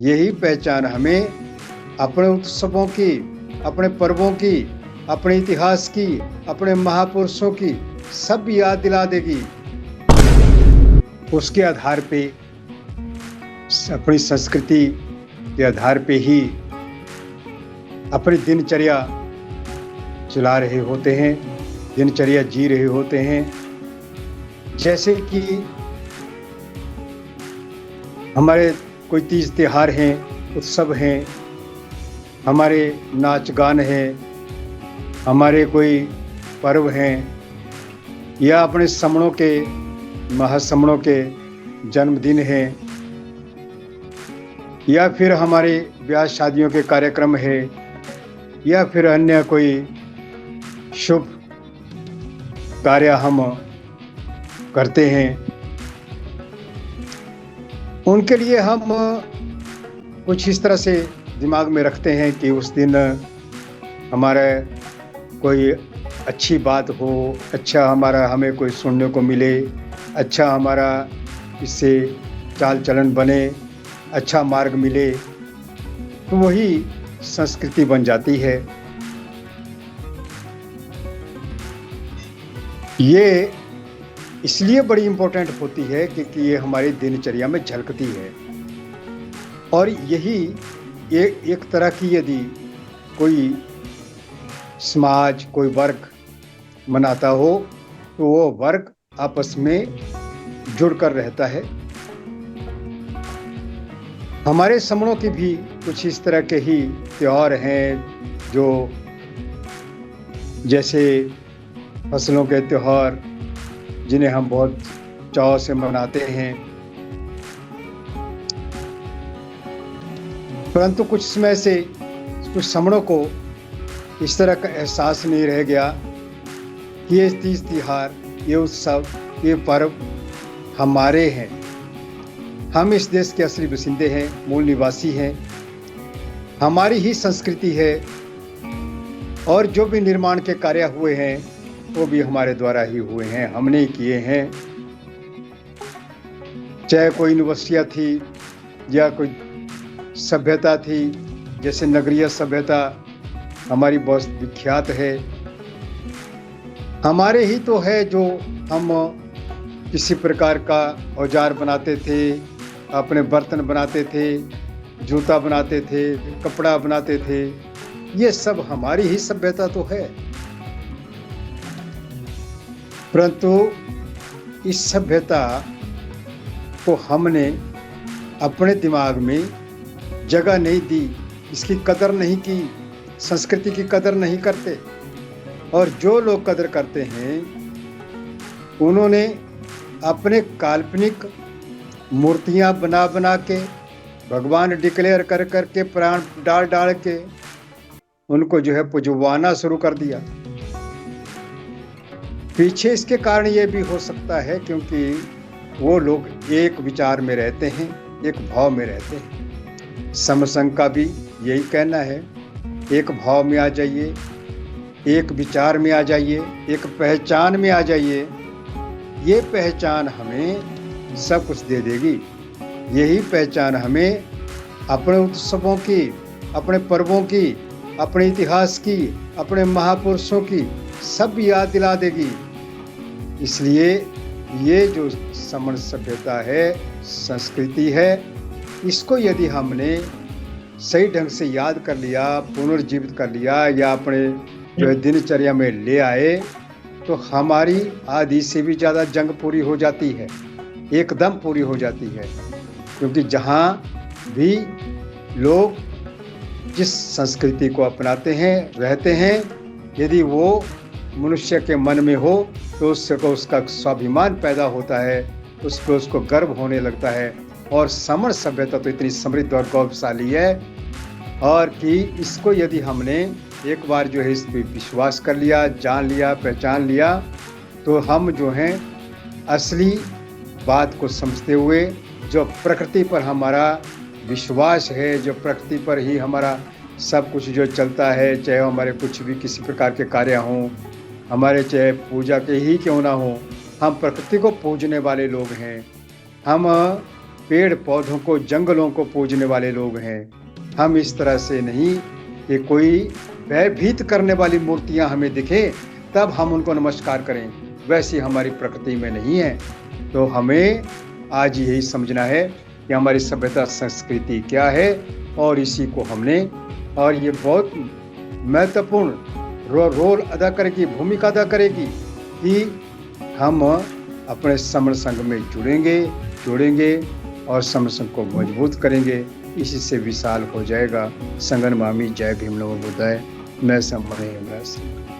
यही पहचान हमें अपने उत्सवों की, अपने पर्वों की, अपने इतिहास की, अपने महापुरुषों की सब याद दिला देगी। उसके आधार पे अपनी संस्कृति के आधार पे ही अपनी दिनचर्या चला रहे होते हैं, दिनचर्या जी रहे होते हैं। जैसे कि हमारे कोई तीज त्योहार हैं, उत्सव हैं, हमारे नाच गान हैं, हमारे कोई पर्व हैं, या अपने समणों के महासमणों के जन्मदिन हैं, या फिर हमारे ब्याह शादियों के कार्यक्रम है, या फिर अन्य कोई शुभ कार्य हम करते हैं, उनके लिए हम कुछ इस तरह से दिमाग में रखते हैं कि उस दिन हमारा कोई अच्छी बात हो, अच्छा हमें कोई सुनने को मिले, अच्छा हमारा इससे चाल चलन बने, अच्छा मार्ग मिले, तो वही संस्कृति बन जाती है। ये इसलिए बड़ी इम्पोर्टेंट होती है क्योंकि ये हमारी दिनचर्या में झलकती है। और यही एक तरह की यदि कोई समाज, कोई वर्ग मनाता हो तो वो वर्ग आपस में जुड़कर रहता है। हमारे समणों की भी कुछ इस तरह के ही त्योहार हैं, जो जैसे फसलों के त्योहार जिन्हें हम बहुत चाव से मनाते हैं। परंतु कुछ समय से कुछ समणों को इस तरह का एहसास नहीं रह गया कि ये तीज त्योहार, ये उत्सव, ये पर्व हमारे हैं। हम इस देश के असली बसिंदे हैं, मूल निवासी हैं, हमारी ही संस्कृति है, और जो भी निर्माण के कार्य हुए हैं वो भी हमारे द्वारा ही हुए हैं, हमने ही किए हैं। चाहे कोई यूनिवर्सिटियाँ थी या कोई सभ्यता थी, जैसे नगरीय सभ्यता हमारी बहुत विख्यात है, हमारे ही तो है, जो हम किसी प्रकार का औजार बनाते थे, अपने बर्तन बनाते थे, जूता बनाते थे, कपड़ा बनाते थे, ये सब हमारी ही सभ्यता तो है। परंतु इस सभ्यता को हमने अपने दिमाग में जगह नहीं दी, इसकी कदर नहीं की, संस्कृति की कदर नहीं करते। और जो लोग कदर करते हैं उन्होंने अपने काल्पनिक मूर्तियां बना बना के, भगवान डिक्लेयर कर करके, प्राण डाल डाल के उनको जो है पुजवाना शुरू कर दिया। पीछे इसके कारण ये भी हो सकता है क्योंकि वो लोग एक विचार में रहते हैं, एक भाव में रहते हैं। समसंग का भी यही कहना है, एक भाव में आ जाइए, एक विचार में आ जाइए, एक पहचान में आ जाइए। ये पहचान हमें सब कुछ दे देगी। यही पहचान हमें अपने उत्सवों की, अपने पर्वों की, अपने इतिहास की, अपने महापुरुषों की सब याद दिला देगी। इसलिए ये जो समण सभ्यता है, संस्कृति है, इसको यदि हमने सही ढंग से याद कर लिया, पुनर्जीवित कर लिया, या अपने जो है दिनचर्या में ले आए, तो हमारी आधी से भी ज़्यादा जंग पूरी हो जाती है, एकदम पूरी हो जाती है। क्योंकि जहाँ भी लोग जिस संस्कृति को अपनाते हैं, रहते हैं, यदि वो मनुष्य के मन में हो तो उसका स्वाभिमान पैदा होता है, उस पर उसको गर्व होने लगता है। और समण सभ्यता तो इतनी समृद्ध और गौरवशाली है, और कि इसको यदि हमने एक बार जो है इस पर विश्वास कर लिया, जान लिया, पहचान लिया, तो हम जो हैं असली बात को समझते हुए, जो प्रकृति पर हमारा विश्वास है, जो प्रकृति पर ही हमारा सब कुछ जो चलता है, चाहे हमारे कुछ भी किसी प्रकार के कार्य हों, हमारे चाहे पूजा के ही क्यों ना हो, हम प्रकृति को पूजने वाले लोग हैं। हम पेड़ पौधों को, जंगलों को पूजने वाले लोग हैं। हम इस तरह से नहीं कि कोई भयभीत करने वाली मूर्तियां हमें दिखे तब हम उनको नमस्कार करें, वैसी हमारी प्रकृति में नहीं है। तो हमें आज यही समझना है कि हमारी सभ्यता संस्कृति क्या है, और इसी को हमने, और ये बहुत महत्वपूर्ण रोल अदा करेगी, भूमिका अदा करेगी कि हम अपने समण संघ में जुड़ेंगे और समण संघ को मजबूत करेंगे। इसी से विशाल हो जाएगा। संगन मामी। जय भीम। नमो बुद्धाय। मैं सम्मान।